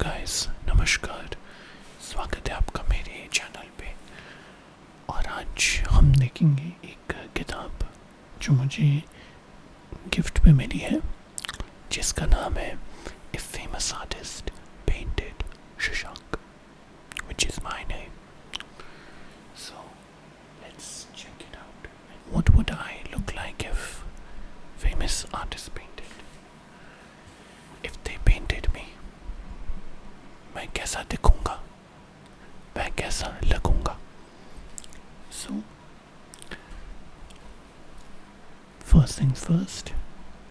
Guys, नमस्कार। स्वागत है आपका मेरे चैनल पे। और आज हम देखेंगे एक किताब जो मुझे गिफ्ट पे मिली है, जिसका नाम है a famous artist painted Shashank, which is my name. So let's check it out. What would I look like if famous artists painted? If they painted me, मैं कैसा दिखूंगा, मैं कैसा लगूंगा. So first things first,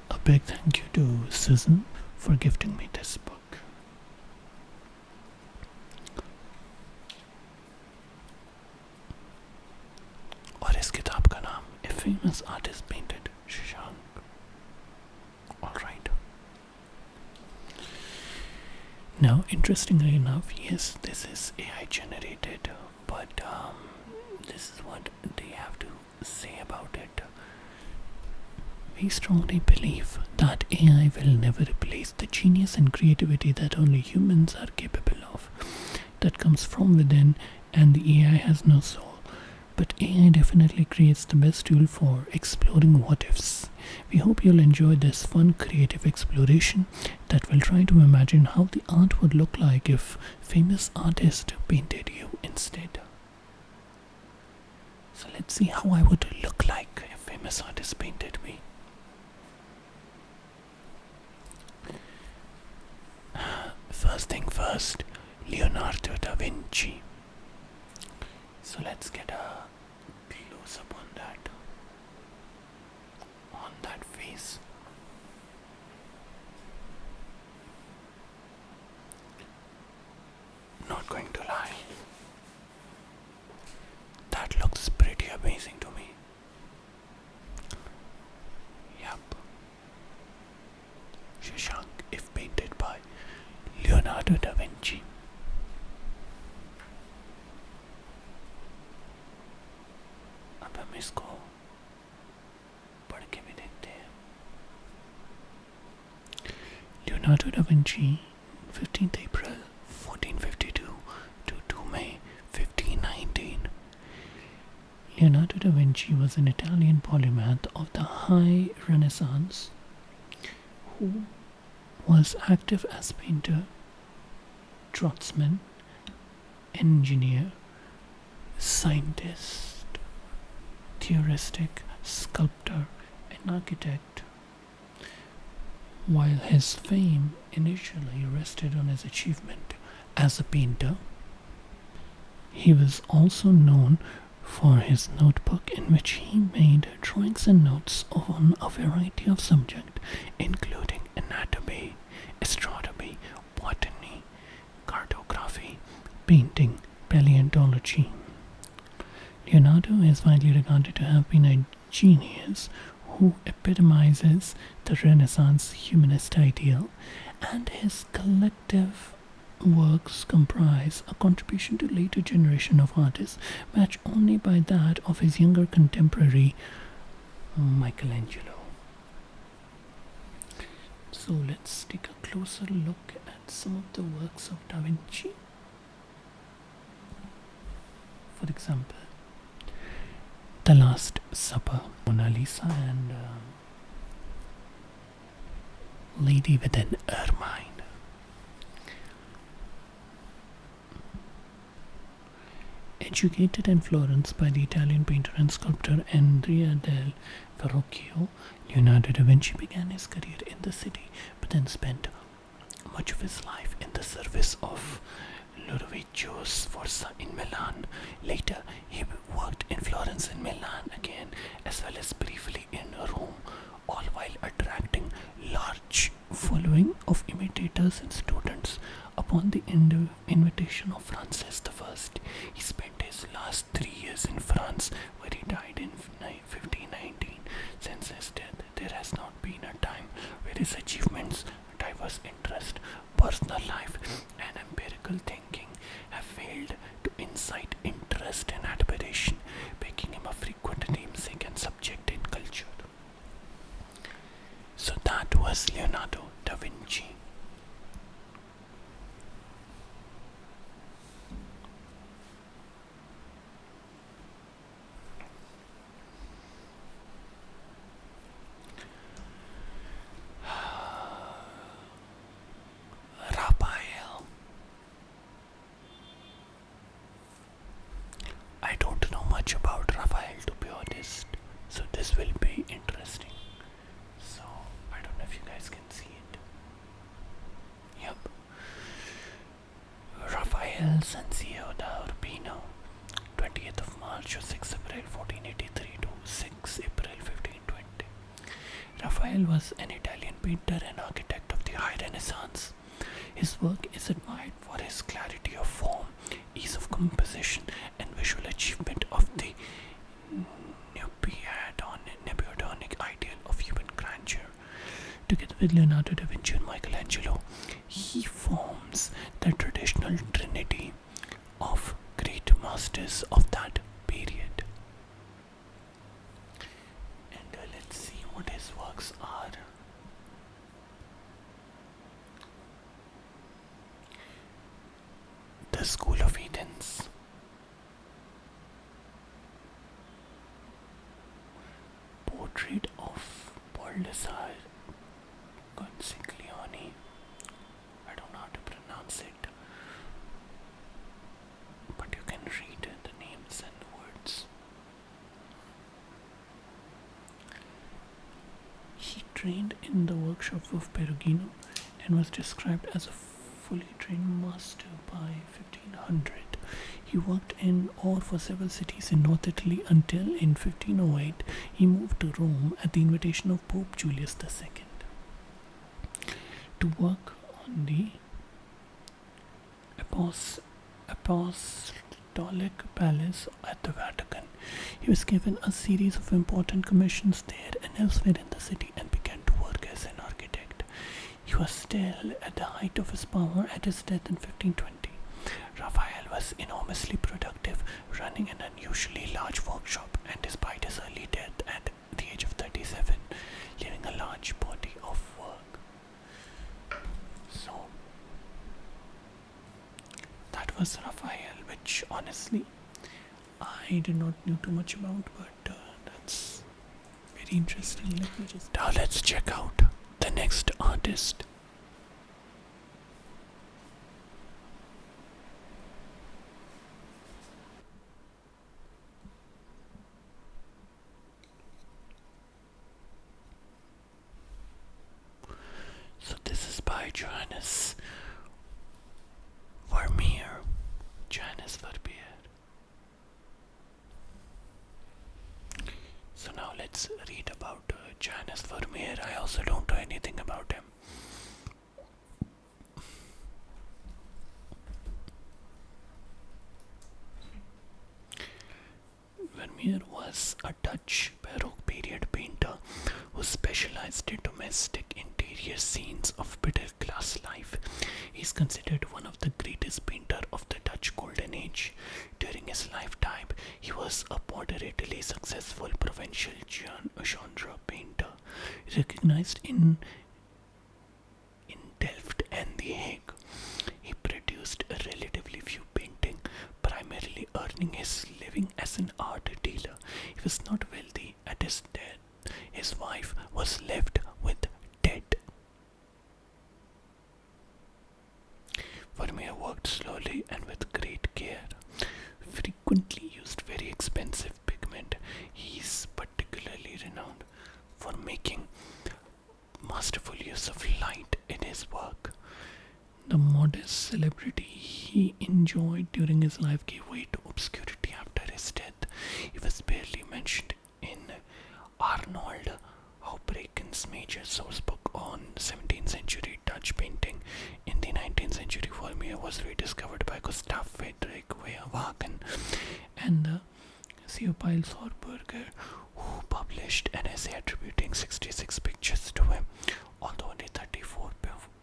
a big thank you to Susan for gifting me this book. और इस किताब का नाम A Famous Artist Painted Shashank. Alright. Now, interestingly enough, yes, this is AI generated, but this is what they have to say about it. We strongly believe that AI will never replace the genius and creativity that only humans are capable of. That comes from within, and the AI has no soul. But AI definitely creates the best tool for exploring what-ifs. We hope you'll enjoy this fun, creative exploration that will try to imagine how the art would look like if famous artist painted you instead. So let's see how I would look like if famous artist painted me. First thing first, Leonardo da Vinci. So let's get a close-up on that face. Not going to lie, that looks pretty amazing to me. Yup. Shashank if painted by Leonardo da Vinci. अब हम इसको पढ़ के भी देखते हैं. Leonardo da Vinci, 15th April 1452 to 2 May 1519. Leonardo da Vinci was an Italian polymath of the High Renaissance who was active as painter, draftsman, engineer, scientist, theoristic, sculptor, and architect. While his fame initially rested on his achievement as a painter, he was also known for his notebook in which he made drawings and notes on a variety of subjects, including anatomy, astronomy, botany, cartography, painting, paleontology. Leonardo is widely regarded to have been a genius who epitomizes the Renaissance humanist ideal, and his collective works comprise a contribution to later generation of artists, matched only by that of his younger contemporary Michelangelo. So let's take a closer look at some of the works of Da Vinci. For example, The Last Supper, Mona Lisa, and Lady with an Ermine. Educated in Florence by the Italian painter and sculptor Andrea del Verrocchio, Leonardo da Vinci began his career in the city, but then spent much of his life in the service of Ludovico Sforza in Milan. Later, he worked in Florence and Milan again, as well as briefly in Rome, all while attracting large following of imitators and students. Upon the invitation of Francis I, he spent his last 3 years in France, where he died in 1519. Since his death, there has not been a time where his achievements, diverse interest, personal life, and empirical thinking have failed to incite interest and admiration, making him a frequent namesake and subject in culture. So that was Leonardo da Vinci. El Sencillo da Urbino, 20th of March or 6 April 1483 to 6 April 1520. Raphael was an Italian painter and architect of the High Renaissance. His work is admired for his clarity of form, ease of composition, and visual achievement of the Nebuchadnezzaric ideal of human grandeur. Together with Leonardo da Vinci and Michelangelo, he forms the traditional trinity of great masters of that period. And let's see what his works are. The School of Athens. Portrait of Baldassare Consiglione. I don't know how to pronounce it, but you can read the names and words. He trained in the workshop of Perugino and was described as a fully trained master by 1500. He worked in ore for several cities in North Italy until in 1508 he moved to Rome at the invitation of Pope Julius II to work on the Apostolic Palace at the Vatican. He was given a series of important commissions there and elsewhere in the city and began to work as an architect. He was still at the height of his power at his death in 1520. Raphael was enormously productive, running an unusually large workshop, and despite his early death at the age of 37, leaving a large body of work. So, that was Raphael, which honestly I did not know too much about, but that's very interesting. Now let's check out the next artist. So this is by Johannes Vermeer. Johannes Vermeer. So now let's read about Johannes Vermeer. I also don't know anything about him. Vermeer was a Dutch Baroque period painter who specialized in domestic interior scenes of middle-class life. He is considered one of the greatest painters of the Dutch Golden Age. During his lifetime, he was a moderately successful provincial genre painter, recognized in Delft and The Hague. He produced relatively few paintings, primarily earning his living as an art dealer. He was not wealthy at his death. His wife was left with debt. Vermeer worked slowly and with great care. Frequently used very expensive pigment. He is particularly renowned for making masterful use of light in his work. The modest celebrity he enjoyed during his life gave way to obscurity after his death. He was barely mentioned in Arnold Houbraken's major sourcebook on 17th century Dutch painting. In the 19th century, Vermeer was rediscovered by Gustav Friedrich Wagner and Theophile Thorberger, who published an essay attributing 66 pictures to him. Although only 34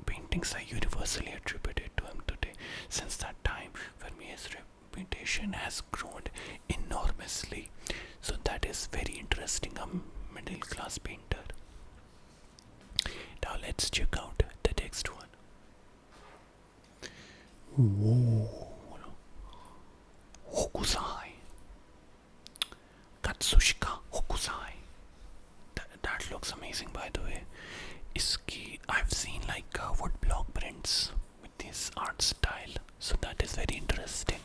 paintings are universally attributed to him today, since that time Vermeer's reputation has grown enormously. So that is very interesting, a middle class painter. Now let's check out the next one. Whoa. Hokusai. Katsushika Hokusai. That looks amazing, by the way. I've seen like wood block prints with this art style, so that is very interesting.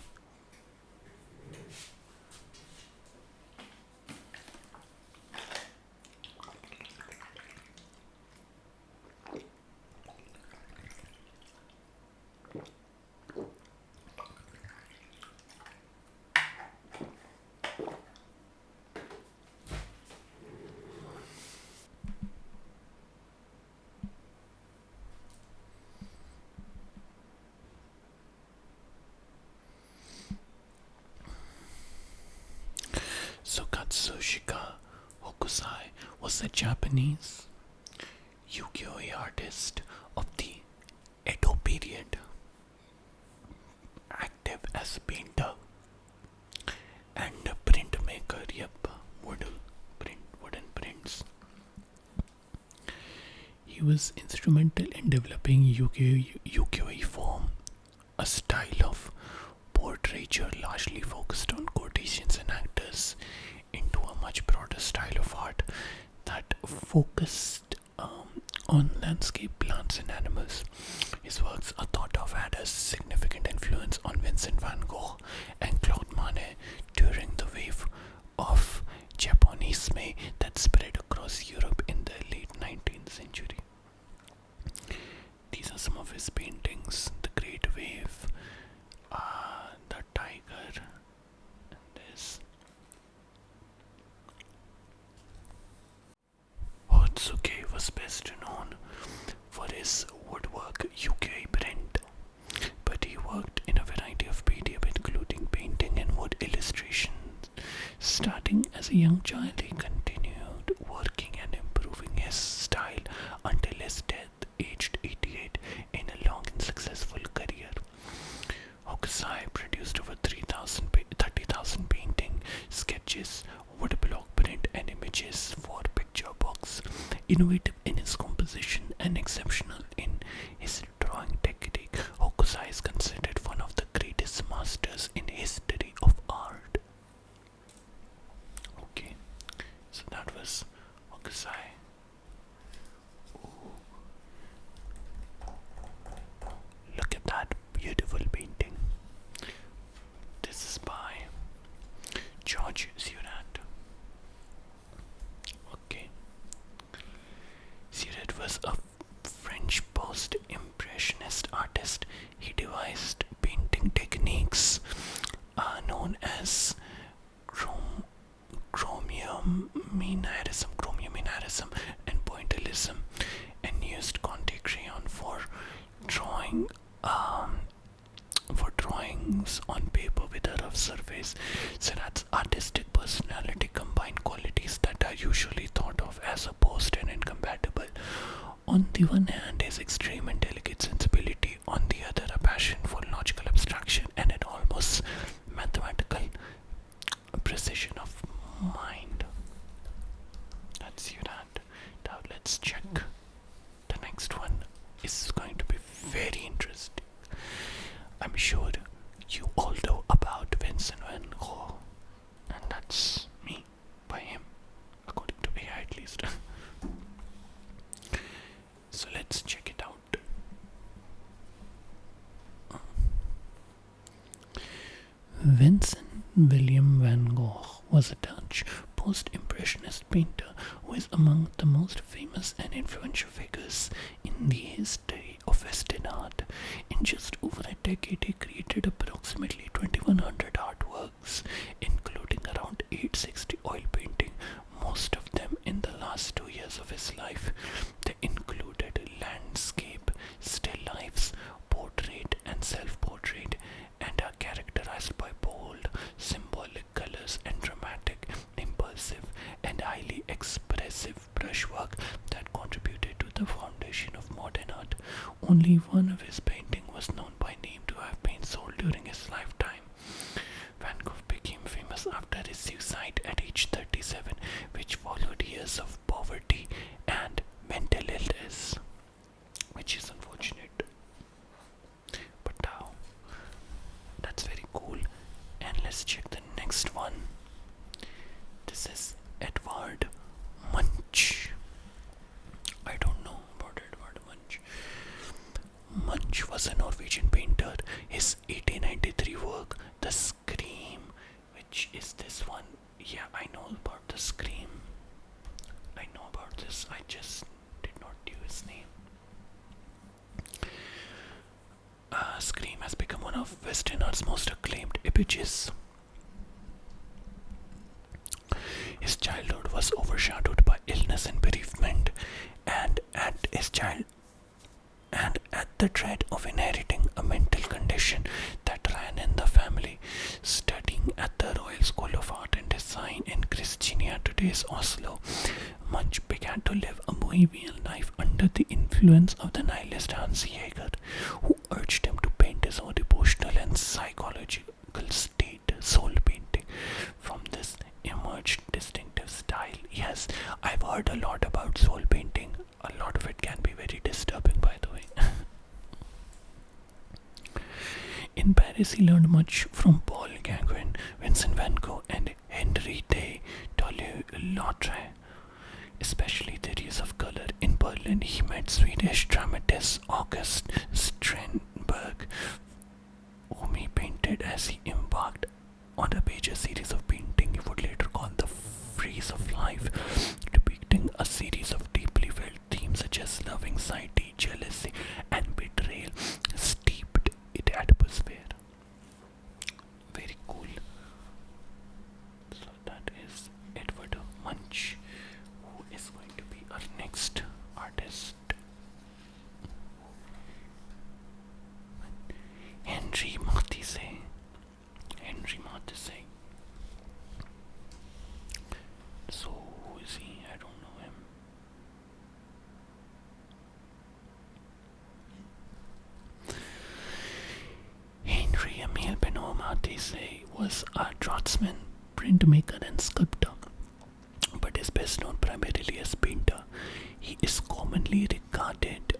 was a Japanese ukiyo-e artist of the Edo period, active as a painter and a printmaker. Wooden prints. He was instrumental in developing ukiyo-e form, a style of portraiture largely focused on courtesans and actors, into a much broader style of art that focused on landscape, plants, and animals. His works are thought of had a significant influence on Vincent van Gogh and Claude Monet during the wave of Japonisme that spread across Europe in the late 19th century. These are some of his paintings: The Great Wave, The Tiger, and this. Otsuke was best known for his woodwork ukiyo-e print, but he worked in a variety of medium, including painting and wood illustrations. Starting as a young child, he continued working and improving his style until his death, aged 88, in a long and successful career. Hokusai produced over 30,000 painting, sketches, woodblock print, and images for picture books. Innovative in his composition and exceptional in his drawing technique, Hokusai is considered one of the greatest masters in history of art. Okay, so that was Hokusai. Ooh. Look at that beautiful painting. This is by George Seurat. Okay. Seurat was a French post-impressionist artist. He devised painting techniques known as chromium-mannerism and pointillism, and used Conte crayon for drawings on paper with a rough surface. Seurat's artistic personality combined qualities that are usually thought of as opposed and incompatible. On the one hand, his extreme and delicate sensibility; on the other, a passion for logical abstraction and an almost mathematical precision of mind. That's Seurat. Now let's check. The next one is going to be very interesting. I'm sure you all know about Vincent van Gogh, and that's me, by him, according to AI at least. So let's check it out. Vincent William van Gogh was a Dutch post-impressionist painter who is among the most famous and influential figures in the history of Western art. In just over a decade, he created approximately 2,100 artworks, including around 860 oil paintings, most of them in the last 2 years of his life. They included landscape, still lifes, portrait, and self-portrait, and are characterized by bold, symbolic colors and dramatic, impulsive, and highly expressive brushwork that contributed to the foundation of modern art. Only one of his paintings was known by name to have been sold during his lifetime. Van Gogh became famous after his suicide at age 37, which followed years of poverty and mental illness, which is unfortunate. But now, that's very cool. And let's check the next one. This is Edvard Munch. I don't know about Edvard Munch. Munch was a Norwegian painter. His 1893 work, The Scream, which is this one. Yeah, I know about The Scream. I know about this. I just did not do his name. Scream has become one of Western art's most acclaimed images. His childhood was overshadowed by illness and bereavement, and at the dread of inheriting a mental condition that ran in the family, studying Studying at the Royal School of Art and Design in Christiania, today's Oslo, Munch began to live a bohemian life under the influence of the nihilist Hans Jaeger, who urged him to paint his own emotional and psychological state, soul painting. From this emerged distinctive style. Yes, I've heard a lot about soul painting. A lot of it can be very disturbing, by the way. In Paris, he learned much from Paul Gauguin, Vincent van Gogh, and Henri Matisse, especially the use of color. In Berlin, he met Swedish dramatist August Strindberg, whom he painted as he embarked on a major series of painting he would later call the Frieze of Life, depicting a series of deeply felt themes such as love, anxiety, jealousy, and betrayal, steeped in atmosphere. Very cool. So that is Edvard Munch, who is going to be our next artist. Henri Matisse. So who is he? I don't know him. Amedeo Modigliani was a draftsman, printmaker and sculptor, but is best known primarily as painter. He is commonly regarded,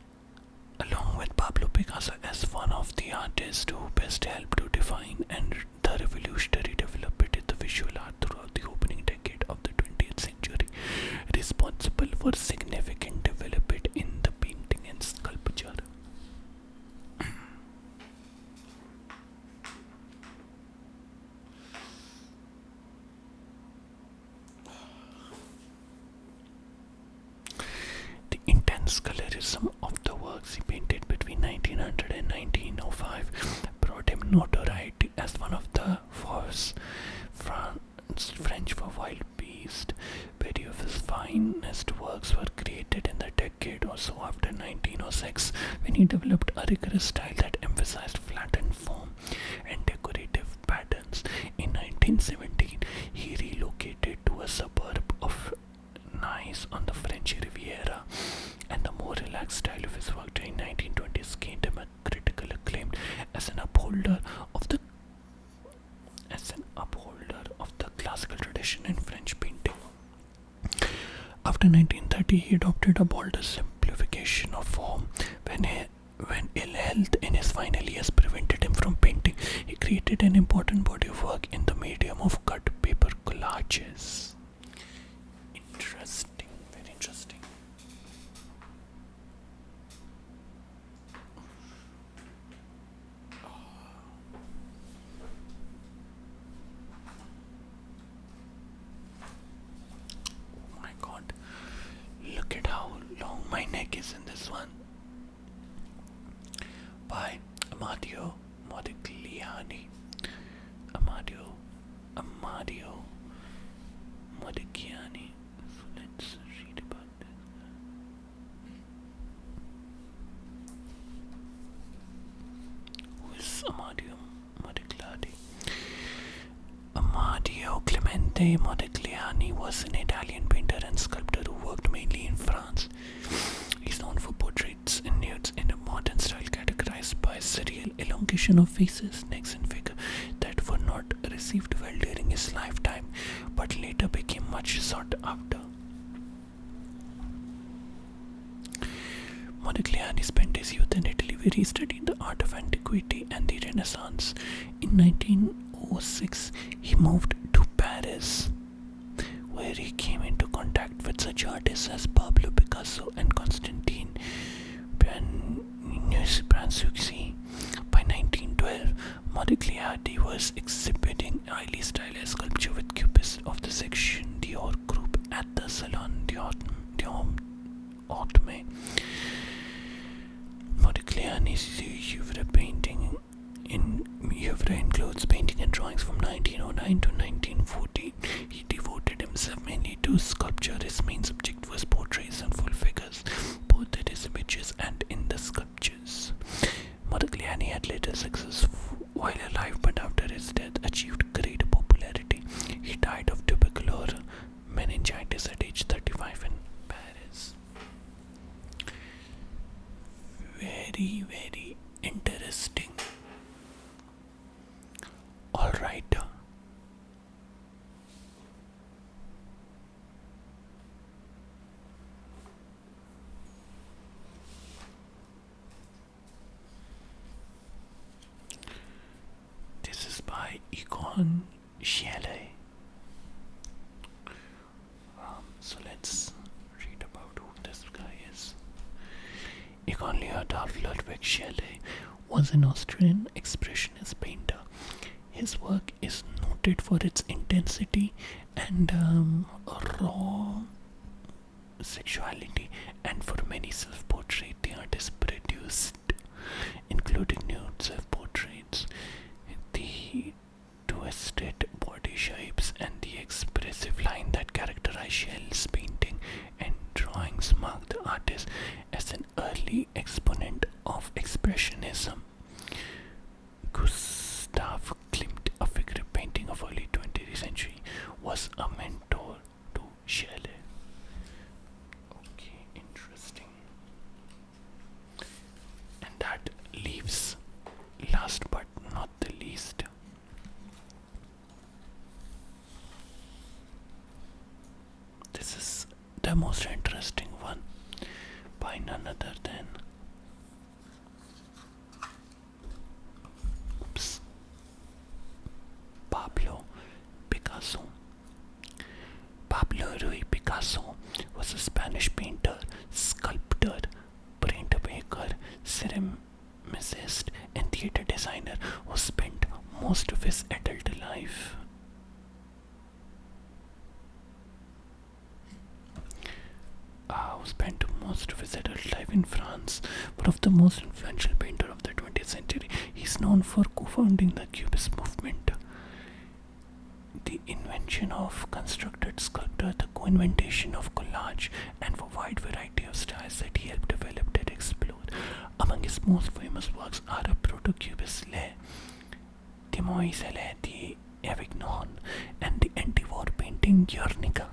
along with Pablo Picasso, as one of the artists who best helped to define and the revolutionary development in the visual art throughout the opening decade of the 20th century, responsible for significant development in the painting and sculpture. The intense colorism of the works he painted between 1900 and 1905 brought him notoriety as one of the first French for wild beast. Many of his finest works were created in the decade or so after 1906, when he developed a rigorous style that emphasized flattened form and decorative patterns. In 1917, he relocated to a suburb of Nice on the French Riviera, and the more relaxed style of his work during 1920s gained him a critical acclaim as an upholder of the classical tradition in French painting. After 1930, he adopted a bolder simplification of form. When ill health in his final years prevented him from painting, he created an important body of work in the medium of cut paper collages. Interesting, very interesting. Oh my god, look at how long my neck is in this one. By Amedeo Modigliani. Amedeo Modigliani. So let's read about this. Who is Amedeo Modigliani? Amedeo Clemente Modigliani was an Italian painter and sculptor who worked mainly in France. He's known for portraits and nudes in a modern style categorized by surreal elongation of faces, necks and figure that were not received well during his lifetime, but later became much sought after. Modigliani spent his youth in Italy, where he studied the art of antiquity and the Renaissance. In 1906, he moved to Paris, where he came into contact with such artists as Pablo Picasso and Constantine Brancusi. By 1912, Modigliani was exhibiting highly stylized sculpture with cupists of the section Dior group at the Salon d'Automne. Modigliani's oeuvre includes painting and drawings from 1909 to 1914. He devoted himself mainly to sculpture. His main subject was portraits and full figures, both in his images and in the sculptures. Modigliani had little success while alive, but after his death achieved great very, very interesting. Alright. This is by Egon Schiele. So let's read about who this guy is. Egon Ludwig Schiele was an Austrian expressionist painter. His work is noted for its intensity and raw sexuality, and for many self-portraits the artist produced, including nude self-portraits, the twisted body shapes and the expressive line that characterize Schiele's painting and drawings mark the artist as an early exponent of expressionism. Gustav Klimt, a figure painting of early 20th century, was a mentor to Schiele. Okay, interesting. And that leaves, last but not the least, this is the most interesting one by none other than Pablo Picasso. Pablo Picasso was a Spanish painter, sculptor, printmaker, ceramicist, and theatre designer who spent most of his adult life in France. One of the most influential painters of the 20th century, he is known for co-founding the Cubist movement, the invention of constructed sculpture, the co-invention of collage, and for wide variety of styles that he helped develop and explore. Among his most famous works are a proto-cubist Le Demoiselles de Avignon and the anti-war painting Guernica,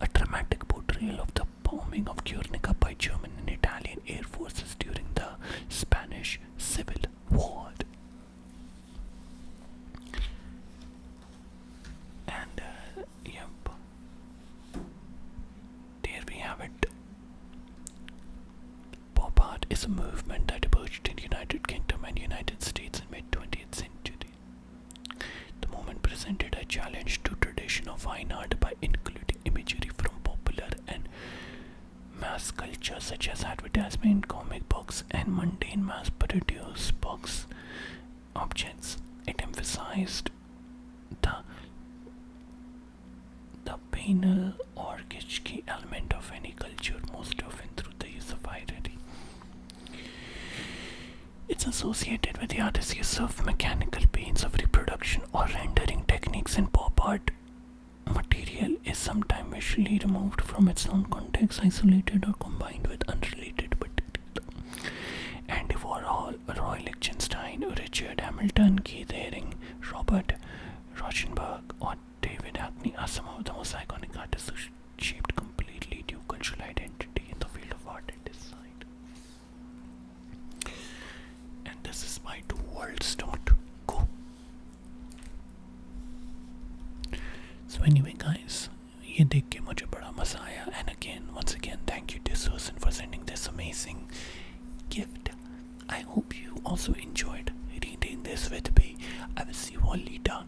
a dramatic portrayal of the bombing of Guernica by German and Italian air forces during the Spanish Civil War. And there we have it. Pop art is a movement that emerged in United Kingdom and United States in mid-20th century. The movement presented a challenge to tradition of fine art by including imagery from popular and mass culture such as advertisement, comic books, and mundane mass-produced box objects. It emphasized the banal or kitschy element of any culture, most often through the use of irony. It's associated with the artist's use of mechanical means of reproduction or rendering techniques in pop art. Material is sometimes visually removed from its own context, isolated or combined with unrelated material. Andy Warhol, Roy Lichtenstein, Richard Hamilton, Keith Haring, Robert Rauschenberg, or David Hockney are some of the most iconic artists who shaped completely new cultural identity in the field of art and design. And this is my twoworlds.co. So anyway guys, ये देख के मुझे बड़ा मजा आया, and once again thank you to Susan for sending this amazing gift. I hope you also enjoyed reading this with me. I will see you all later.